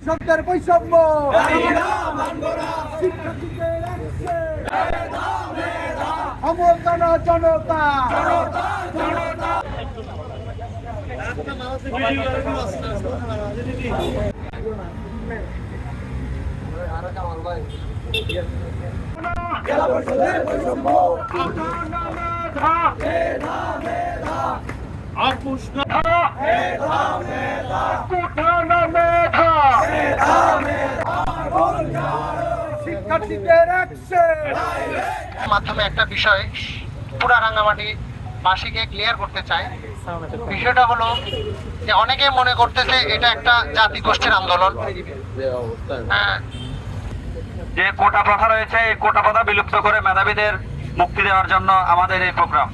সরকার বৈষম্য শিক্ষার্থীদের সমর্থনা জনতা শিক্ষার্থীদের মাধ্যমে একটা বিষয় পুরা রাঙ্গামাটি বাসীকে ক্লিয়ার করতে চাই। বিষয়টা হলো যে অনেকে মনে করতেছে এটা একটা জাতি গোষ্ঠীর আন্দোলন। যে কোটা প্রথা রয়েছে এই কোটা প্রথা বিলুপ্ত করে মেধাবীদের মুক্তি দেওয়ার জন্য আমাদের এই প্রোগ্রাম।